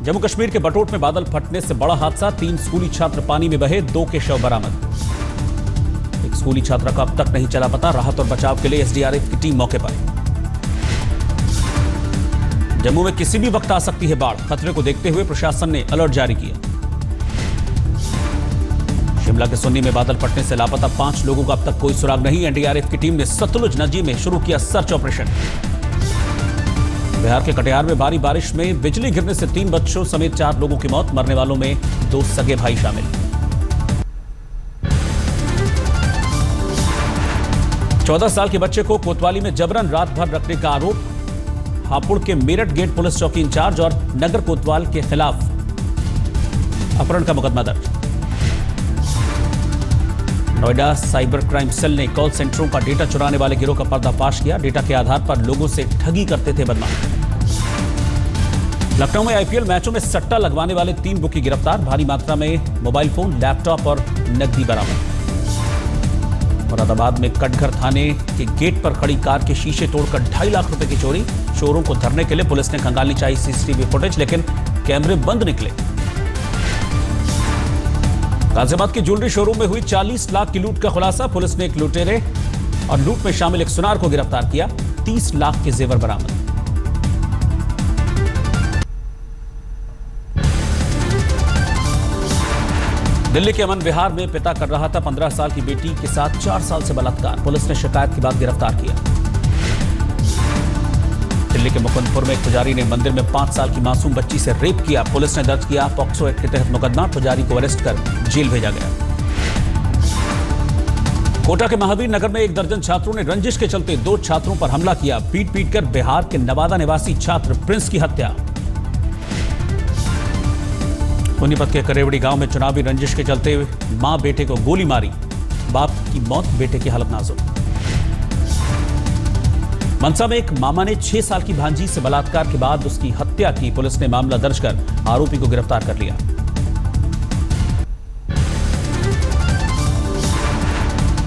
जम्मू कश्मीर के बटोट में बादल फटने से बड़ा हादसा, 3 स्कूली छात्र पानी में बहे, 2 के शव बरामद। एक स्कूली छात्रा का अब तक नहीं चला पता। राहत और बचाव के लिए एसडीआरएफ की टीम मौके पर। जम्मू में किसी भी वक्त आ सकती है बाढ़, खतरे को देखते हुए प्रशासन ने अलर्ट जारी किया। शिमला के सुन्नी में बादल फटने से लापता 5 लोगों का अब तक कोई सुराग नहीं। एनडीआरएफ की टीम ने सतलुज नदी में शुरू किया सर्च ऑपरेशन। बिहार के कटिहार में भारी बारिश में बिजली गिरने से 3 बच्चों समेत 4 लोगों की मौत, मरने वालों में 2 सगे भाई शामिल। 14 साल के बच्चे को कोतवाली में जबरन रात भर रखने का आरोप। हापुड़ के मेरठ गेट पुलिस चौकी इंचार्ज और नगर कोतवाल के खिलाफ अपहरण का मुकदमा दर्ज। नोएडा साइबर क्राइम सेल ने कॉल सेंटरों का डेटा चुराने वाले गिरोह का पर्दाफाश किया। डेटा के आधार पर लोगों से ठगी करते थे बदमाश। लखनऊ में आईपीएल मैचों में सट्टा लगवाने वाले 3 बुकी गिरफ्तार। भारी मात्रा में मोबाइल फोन, लैपटॉप और नकदी बरामद। मुरादाबाद में कटघर थाने के गेट पर खड़ी कार के शीशे तोड़कर 2.5 लाख रुपए की चोरी। चोरों को धरने के लिए पुलिस ने खंगालनी चाहिए सीसीटीवी फुटेज, लेकिन कैमरे बंद निकले। गाजियाबाद के ज्वेलरी शोरूम में हुई 40 लाख की लूट का खुलासा। पुलिस ने एक लुटेरे और लूट में शामिल एक सुनार को गिरफ्तार किया। 30 लाख के जेवर बरामद। दिल्ली के अमन विहार में पिता कर रहा था 15 साल की बेटी के साथ 4 साल से बलात्कार। पुलिस ने शिकायत के बाद गिरफ्तार किया। दिल्ली के मुकुंदपुर में एक पुजारी ने मंदिर में 5 साल की मासूम बच्ची से रेप किया। पुलिस ने दर्ज किया पॉक्सो एक्ट के तहत मुकदमा। पुजारी को अरेस्ट कर जेल भेजा गया। कोटा के महावीर नगर में 1 दर्जन छात्रों ने रंजिश के चलते 2 छात्रों पर हमला किया। पीट कर बिहार के नवादा निवासी छात्र प्रिंस की हत्या। सोनीपत के करेवड़ी गांव में चुनावी रंजिश के चलते मां बेटे को गोली मारी। बाप की मौत, बेटे की हालत नाजुक। मनसा में एक मामा ने 6 साल की भांजी से बलात्कार के बाद उसकी हत्या की। पुलिस ने मामला दर्ज कर आरोपी को गिरफ्तार कर लिया।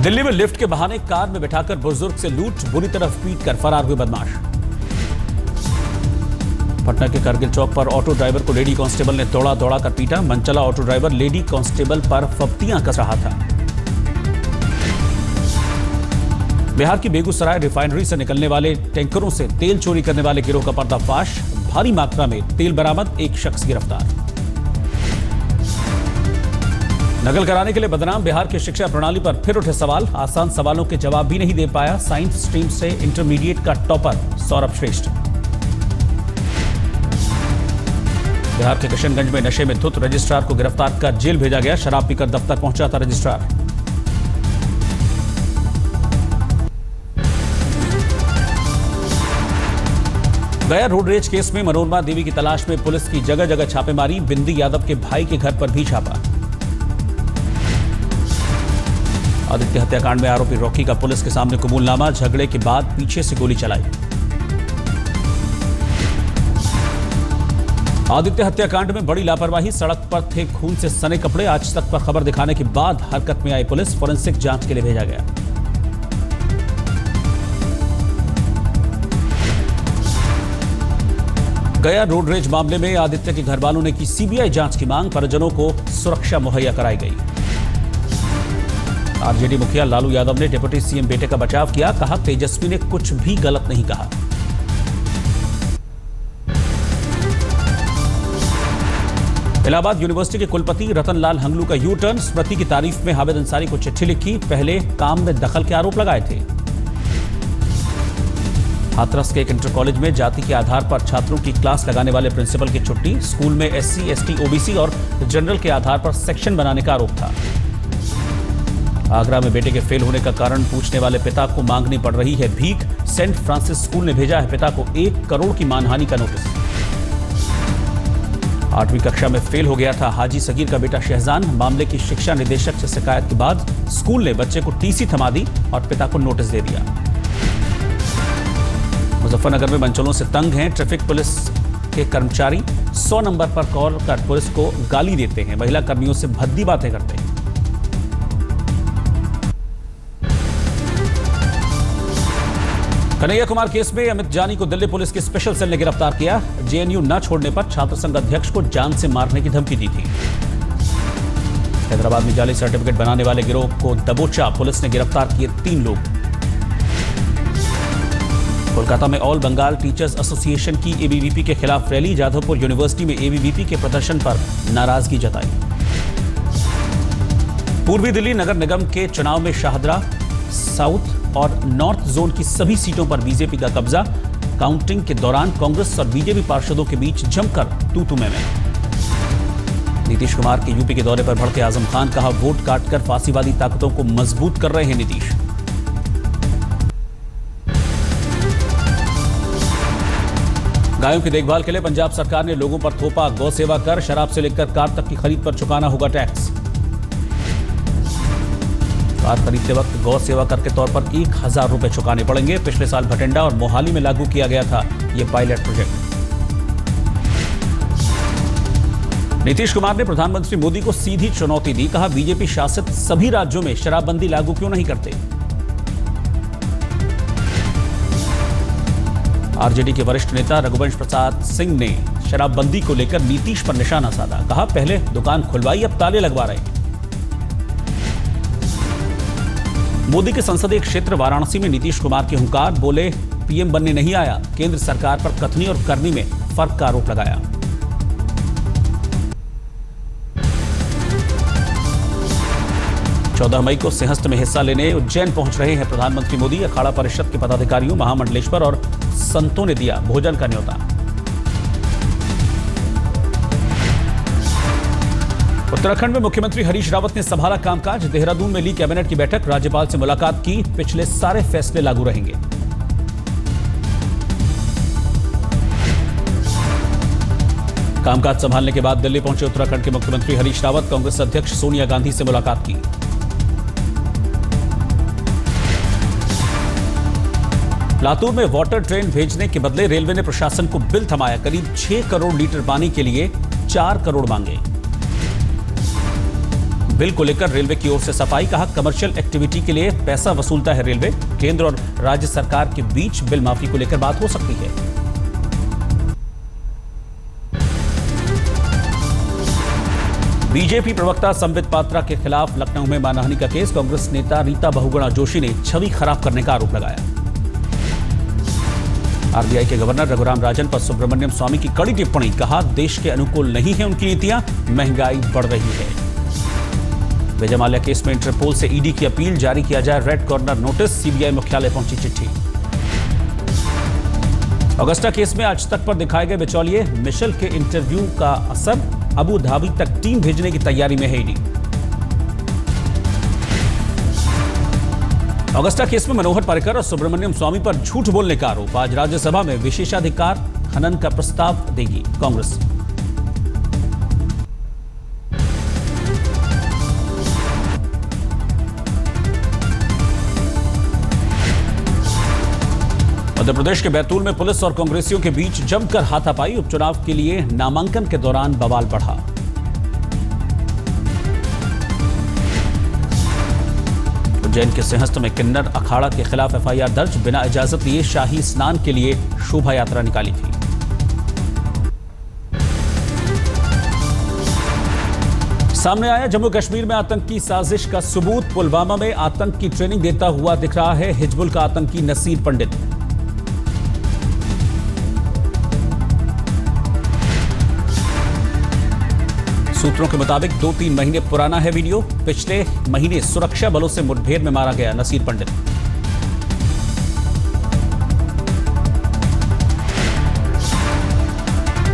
दिल्ली में लिफ्ट के बहाने कार में बिठाकर बुजुर्ग से लूट, बुरी तरह पीट कर फरार हुए बदमाश। पटना के करगिल चौक पर ऑटो ड्राइवर को लेडी कांस्टेबल ने दौड़ा कर पीटा। मनचला ऑटो ड्राइवर लेडी कांस्टेबल पर फब्तियां कस रहा था। बिहार की बेगूसराय रिफाइनरी से निकलने वाले टैंकरों से तेल चोरी करने वाले गिरोह का पर्दाफाश। भारी मात्रा में तेल बरामद, 1 शख्स गिरफ्तार। नकल कराने के लिए बदनाम बिहार की शिक्षा प्रणाली पर फिर उठे सवाल। आसान सवालों के जवाब भी नहीं दे पाया। साइंस स्ट्रीम से इंटरमीडिएट का टॉपर सौरभ श्रेष्ठ। बिहार के किशनगंज में नशे में धुत रजिस्ट्रार को गिरफ्तार कर जेल भेजा गया। शराब पीकर दफ्तर पहुंचा था रजिस्ट्रार। गया रोड रेज केस में मनोरमा देवी की तलाश में पुलिस की जगह जगह छापेमारी। बिंदी यादव के भाई के घर पर भी छापा। आदित्य हत्याकांड में आरोपी रॉकी का पुलिस के सामने कबूलनामा। झगड़े के बाद पीछे से गोली चलाई। आदित्य हत्याकांड में बड़ी लापरवाही, सड़क पर थे खून से सने कपड़े। आज तक पर खबर दिखाने के बाद हरकत में आई पुलिस। फोरेंसिक जांच के लिए भेजा गया। गया रोड रेज मामले में आदित्य के घर वालों ने की सीबीआई जांच की मांग। परिजनों को सुरक्षा मुहैया कराई गई। आरजेडी मुखिया लालू यादव ने डिप्टी सीएम बेटे का बचाव किया। कहा तेजस्वी ने कुछ भी गलत नहीं कहा। इलाहाबाद यूनिवर्सिटी के कुलपति रतन लाल हंगलू का यू टर्न। स्मृति की तारीफ में हामिद अंसारी को चिट्ठी लिखी। पहले काम में दखल के आरोप लगाए थे। हाथरस के एक इंटर कॉलेज में जाति के आधार पर छात्रों की क्लास लगाने वाले प्रिंसिपल की छुट्टी। स्कूल में एससी, एसटी, ओबीसी और जनरल के आधार पर सेक्शन बनाने का आरोप था। आगरा में बेटे के फेल होने का कारण पूछने वाले पिता को मांगनी पड़ रही है भीख। सेंट फ्रांसिस स्कूल ने भेजा है पिता को 1 करोड़ की मानहानि का नोटिस। 8वीं कक्षा में फेल हो गया था हाजी सगीर का बेटा शहजान। मामले की शिक्षा निदेशक से शिकायत के बाद स्कूल ने बच्चे को टीसी थमा दी और पिता को नोटिस दे दिया। मुजफ्फरनगर में मंचलों से तंग हैं ट्रैफिक पुलिस के कर्मचारी। 100 नंबर पर कॉल कर पुलिस को गाली देते हैं। महिला कर्मियों से भद्दी बातें करते हैं। कन्हैया कुमार केस में अमित जानी को दिल्ली पुलिस की स्पेशल सेल ने गिरफ्तार किया। जेएनयू न छोड़ने पर छात्र संघ अध्यक्ष को जान से मारने की धमकी दी थी। हैदराबाद में जाली सर्टिफिकेट बनाने वाले गिरोह को दबोचा, पुलिस ने गिरफ्तार किए 3 लोग। कोलकाता में ऑल बंगाल टीचर्स एसोसिएशन की एबीवीपी के खिलाफ रैली, जाधवपुर यूनिवर्सिटी में एबीवीपी के प्रदर्शन पर नाराजगी जताई। पूर्वी दिल्ली नगर निगम के चुनाव में शाहदरा साउथ और नॉर्थ जोन की सभी सीटों पर बीजेपी का कब्जा। काउंटिंग के दौरान कांग्रेस और बीजेपी पार्षदों के बीच जमकर तू-तू मैं। नीतीश कुमार के यूपी के दौरे पर भड़के आजम खान, कहा वोट काटकर फांसीवादी ताकतों को मजबूत कर रहे हैं नीतीश। गायों की देखभाल के लिए पंजाब सरकार ने लोगों पर थोपा गौ सेवा कर, शराब से लेकर कार तक की खरीद पर चुकाना होगा टैक्स। कार खरीदते वक्त गौ सेवा कर के तौर पर 1000 रुपए चुकाने पड़ेंगे। पिछले साल भटिंडा और मोहाली में लागू किया गया था यह पायलट प्रोजेक्ट। नीतीश कुमार ने प्रधानमंत्री मोदी को सीधी चुनौती दी, कहा बीजेपी शासित सभी राज्यों में शराबबंदी लागू क्यों नहीं करते। आरजेडी के वरिष्ठ नेता रघुवंश प्रसाद सिंह ने शराबबंदी को लेकर नीतीश पर निशाना साधा, कहा पहले दुकान खुलवाई, अब ताले लगवा रहे। मोदी के संसदीय क्षेत्र वाराणसी में नीतीश कुमार के हुंकार, बोले पीएम बनने नहीं आया, केंद्र सरकार पर कथनी और करनी में फर्क का आरोप लगाया। चौदह मई को सिंहस्थ में हिस्सा लेने उज्जैन पहुंच रहे हैं प्रधानमंत्री मोदी। अखाड़ा परिषद के पदाधिकारियों, महामंडलेश्वर और संतों ने दिया भोजन का न्योता। उत्तराखंड में मुख्यमंत्री हरीश रावत ने संभाला कामकाज। देहरादून में ली कैबिनेट की बैठक, राज्यपाल से मुलाकात की, पिछले सारे फैसले लागू रहेंगे। कामकाज संभालने के बाद दिल्ली पहुंचे उत्तराखंड के मुख्यमंत्री हरीश रावत, कांग्रेस अध्यक्ष सोनिया गांधी से मुलाकात की। लातूर में वाटर ट्रेन भेजने के बदले रेलवे ने प्रशासन को बिल थमाया, करीब 6 करोड़ लीटर पानी के लिए 4 करोड़ मांगे। बिल को लेकर रेलवे की ओर से सफाई, कहा कमर्शियल एक्टिविटी के लिए पैसा वसूलता है रेलवे, केंद्र और राज्य सरकार के बीच बिल माफी को लेकर बात हो सकती है। बीजेपी प्रवक्ता संबित पात्रा के खिलाफ लखनऊ में मानहानि का केस, कांग्रेस नेता रीता बहुगुणा जोशी ने छवि खराब करने का आरोप लगाया। आरबीआई के गवर्नर रघुराम राजन पर सुब्रमण्यम स्वामी की कड़ी टिप्पणी, कहा देश के अनुकूल नहीं है उनकी नीतियां, महंगाई बढ़ रही है। विजय माल्या केस में इंटरपोल से ईडी की अपील, जारी किया जाए रेड कॉर्नर नोटिस, सीबीआई मुख्यालय पहुंची चिट्ठी। अगस्ता केस में आज तक पर दिखाए गए बिचौलिए, मिशेल के इंटरव्यू का असर, अबू धाबी तक टीम भेजने की तैयारी में है ईडी। अगस्ता केस में मनोहर पर्रिकर और सुब्रमण्यम स्वामी पर झूठ बोलने का आरोप, आज राज्यसभा में विशेषाधिकार खनन का प्रस्ताव देगी कांग्रेस। मध्य प्रदेश के बैतूल में पुलिस और कांग्रेसियों के बीच जमकर हाथापाई, उपचुनाव के लिए नामांकन के दौरान बवाल बढ़ा। उज्जैन के सिंहस्थ में किन्नर अखाड़ा के खिलाफ एफआईआर दर्ज, बिना इजाजत लिए शाही स्नान के लिए शोभा यात्रा निकाली थी। सामने आया जम्मू कश्मीर में आतंकी साजिश का सबूत, पुलवामा में आतंक की ट्रेनिंग देता हुआ दिख रहा है हिजबुल का आतंकी नसीर पंडित। सूत्रों के मुताबिक 2-3 महीने पुराना है वीडियो, पिछले महीने सुरक्षा बलों से मुठभेड़ में मारा गया नसीर पंडित।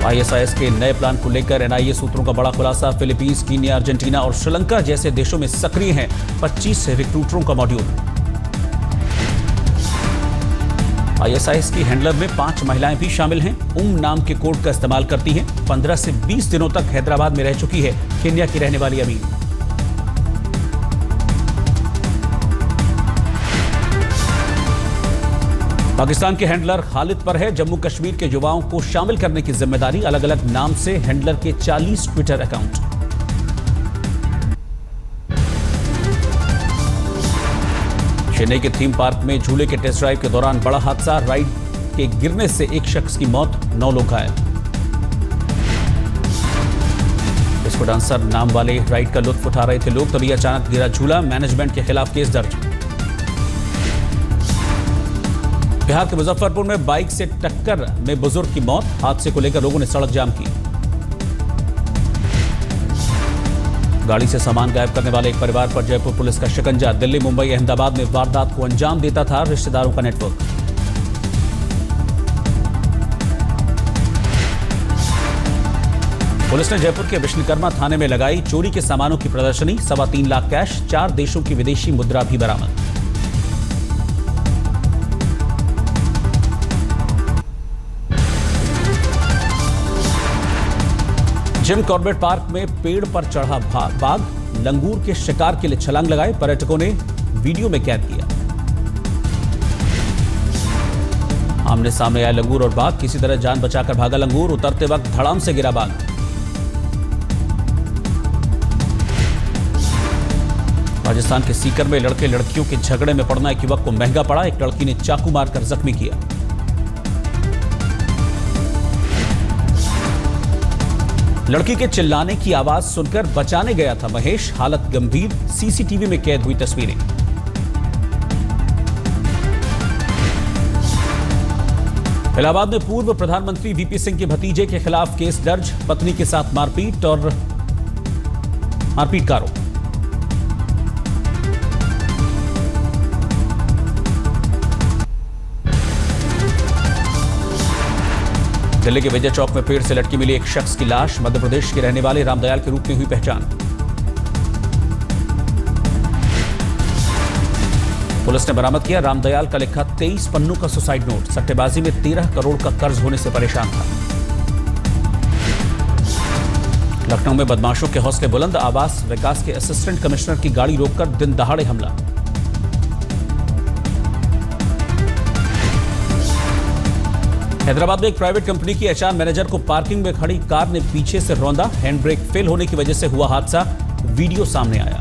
आईएसआईएस के नए प्लान को लेकर एनआईए सूत्रों का बड़ा खुलासा, फिलीपींस, कीनिया, अर्जेंटीना और श्रीलंका जैसे देशों में सक्रिय हैं 25 रिक्रूटरों का मॉड्यूल। आईएसआईएस की हैंडलर में 5 महिलाएं भी शामिल हैं, नाम के कोड का इस्तेमाल करती हैं। 15 से 20 दिनों तक हैदराबाद में रह चुकी है केन्या की रहने वाली अमीन। पाकिस्तान के हैंडलर खालिद पर है जम्मू कश्मीर के युवाओं को शामिल करने की जिम्मेदारी, अलग अलग नाम से हैंडलर के 40 ट्विटर अकाउंट। चेन्नई के थीम पार्क में झूले के टेस्ट ड्राइव के दौरान बड़ा हादसा, राइड के गिरने से एक शख्स की मौत, 9 लोग घायल। डिस्को डांसर नाम वाले राइड का लुत्फ उठा रहे थे लोग, तभी अचानक गिरा झूला, मैनेजमेंट के खिलाफ केस दर्ज। बिहार के मुजफ्फरपुर में बाइक से टक्कर में बुजुर्ग की मौत, हादसे को लेकर लोगों ने सड़क जाम की। गाड़ी से सामान गायब करने वाले एक परिवार पर जयपुर पुलिस का शिकंजा, दिल्ली, मुंबई, अहमदाबाद में वारदात को अंजाम देता था रिश्तेदारों का नेटवर्क। पुलिस ने जयपुर के विश्वकर्मा थाने में लगाई चोरी के सामानों की प्रदर्शनी, 3.25 लाख कैश, 4 देशों की विदेशी मुद्रा भी बरामद। जिम कॉर्बेट पार्क में पेड़ पर चढ़ा बाघ, लंगूर के शिकार के लिए छलांग लगाए, पर्यटकों ने वीडियो में कैद किया। आमने सामने आए लंगूर और बाघ, किसी तरह जान बचाकर भागा लंगूर, उतरते वक्त धड़ाम से गिरा बाघ। राजस्थान के सीकर में लड़के लड़कियों के झगड़े में पड़ना एक युवक को महंगा पड़ा, एक लड़की ने चाकू मारकर जख्मी किया। लड़की के चिल्लाने की आवाज सुनकर बचाने गया था महेश, हालत गंभीर, सीसीटीवी में कैद हुई तस्वीरें। इलाहाबाद में पूर्व प्रधानमंत्री वीपी सिंह के भतीजे के खिलाफ केस दर्ज, पत्नी के साथ मारपीट का आरोप। दिल्ली के विजय चौक में पेड़ से लटकी मिली एक शख्स की लाश, मध्य प्रदेश के रहने वाले रामदयाल के रूप में हुई पहचान। पुलिस ने बरामद किया रामदयाल का लिखा 23 पन्नों का सुसाइड नोट, सट्टेबाजी में 13 करोड़ का कर्ज होने से परेशान था। लखनऊ में बदमाशों के हौसले बुलंद, आवास विकास के असिस्टेंट कमिश्नर की गाड़ी रोककर दिन दहाड़े हमला। हैदराबाद में एक प्राइवेट कंपनी की एचआर मैनेजर को पार्किंग में खड़ी कार ने पीछे से रौंदा, हैंड ब्रेक फेल होने की वजह से हुआ हादसा, वीडियो सामने आया।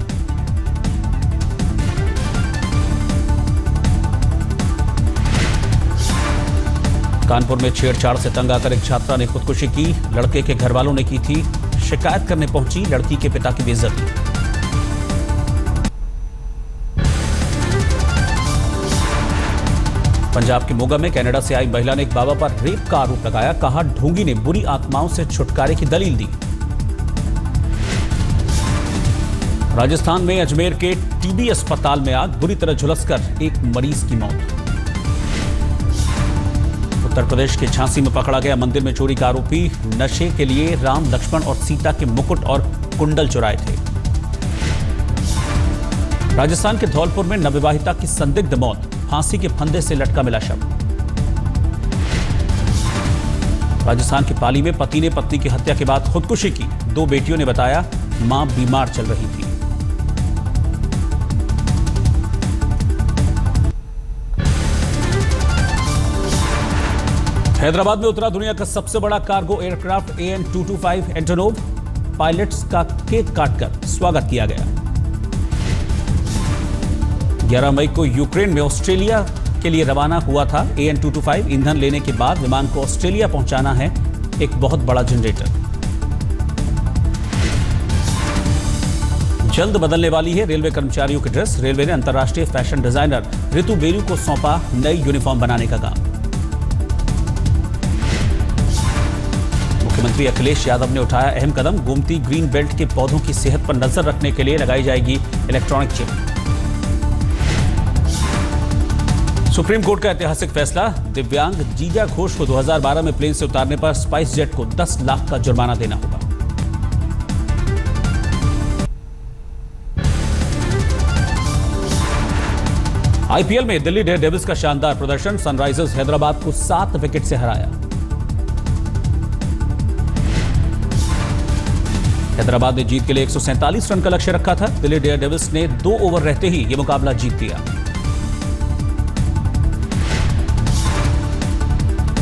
कानपुर में छेड़छाड़ से तंग आकर एक छात्रा ने खुदकुशी की, लड़के के घर वालों ने की थी शिकायत करने पहुंची लड़की के पिता की बेइज्जती। पंजाब के मोगा में कनाडा से आई महिला ने एक बाबा पर रेप का आरोप लगाया, कहा ढोंगी ने बुरी आत्माओं से छुटकारे की दलील दी। राजस्थान में अजमेर के टीबी अस्पताल में आग, बुरी तरह झुलसकर एक मरीज की मौत। उत्तर प्रदेश के झांसी में पकड़ा गया मंदिर में चोरी का आरोपी, नशे के लिए राम, लक्ष्मण और सीता के मुकुट और कुंडल चुराए थे। राजस्थान के धौलपुर में नवविवाहिता की संदिग्ध मौत, फांसी के फंदे से लटका मिला शव। राजस्थान के पाली में पति ने पत्नी की हत्या के बाद खुदकुशी की, 2 बेटियों ने बताया मां बीमार चल रही थी। हैदराबाद में उतरा दुनिया का सबसे बड़ा cargo aircraft AN-225 Antonov, pilots का केक काटकर स्वागत किया गया। 11 मई को यूक्रेन में ऑस्ट्रेलिया के लिए रवाना हुआ था AN-225, ईंधन लेने के बाद विमान को ऑस्ट्रेलिया पहुंचाना है एक बहुत बड़ा जनरेटर। जल्द बदलने वाली है रेलवे कर्मचारियों की ड्रेस, रेलवे ने अंतर्राष्ट्रीय फैशन डिजाइनर ऋतु बेरू को सौंपा नई यूनिफॉर्म बनाने का काम। मुख्यमंत्री अखिलेश यादव ने उठाया अहम कदम, गोमती ग्रीन बेल्ट के पौधों की सेहत पर नजर रखने के लिए लगाई जाएगी इलेक्ट्रॉनिक चिप। सुप्रीम कोर्ट का ऐतिहासिक फैसला, दिव्यांग जीजा घोष को 2012 में प्लेन से उतारने पर स्पाइस जेट को 10 लाख का जुर्माना देना होगा। आईपीएल में दिल्ली डेयरडेविल्स का शानदार प्रदर्शन, सनराइजर्स हैदराबाद को 7 विकेट से हराया। हैदराबाद ने जीत के लिए 147 रन का लक्ष्य रखा था, दिल्ली डेयरडेविल्स ने 2 ओवर रहते ही यह मुकाबला जीत लिया।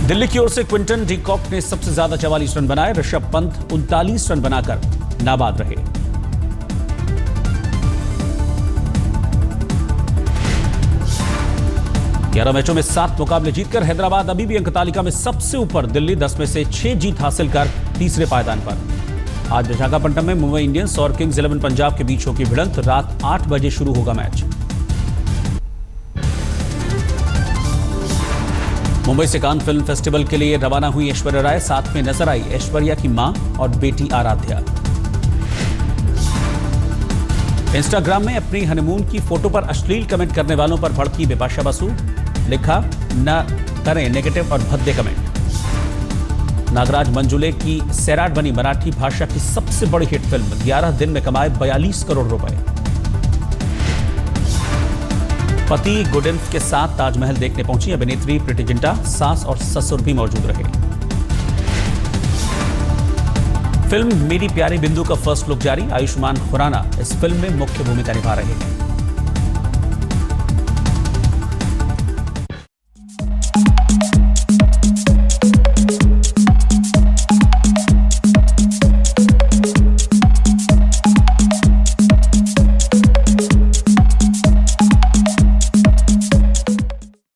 दिल्ली की ओर से क्विंटन डी कॉक ने सबसे ज्यादा 44 रन बनाए, ऋषभ पंत 39 रन बनाकर नाबाद रहे। 11 मैचों में 7 मुकाबले जीतकर हैदराबाद अभी भी अंक तालिका में सबसे ऊपर। दिल्ली 10 में से 6 जीत हासिल कर तीसरे पायदान पर। आज विशाखापट्टनम में मुंबई इंडियंस और किंग्स 11 पंजाब के बीच होगी भिड़ंत। रात 8 बजे शुरू होगा मैच। मुंबई से कान फिल्म फेस्टिवल के लिए रवाना हुई ऐश्वर्या राय। साथ में नजर आई ऐश्वर्या की मां और बेटी आराध्या। इंस्टाग्राम में अपनी हनीमून की फोटो पर अश्लील कमेंट करने वालों पर भड़की बिपाशा बसु। लिखा, न करें नेगेटिव और भद्दे कमेंट। नागराज मंजुले की सैराट बनी मराठी भाषा की सबसे बड़ी हिट फिल्म। 11 दिन में कमाए 42 करोड़ रुपए। पति गुडिन्फ के साथ ताजमहल देखने पहुंची अभिनेत्री प्रीति जिंटा। सास और ससुर भी मौजूद रहे। फिल्म मेरी प्यारी बिंदु का फर्स्ट लुक जारी। आयुष्मान खुराना इस फिल्म में मुख्य भूमिका निभा रहे हैं।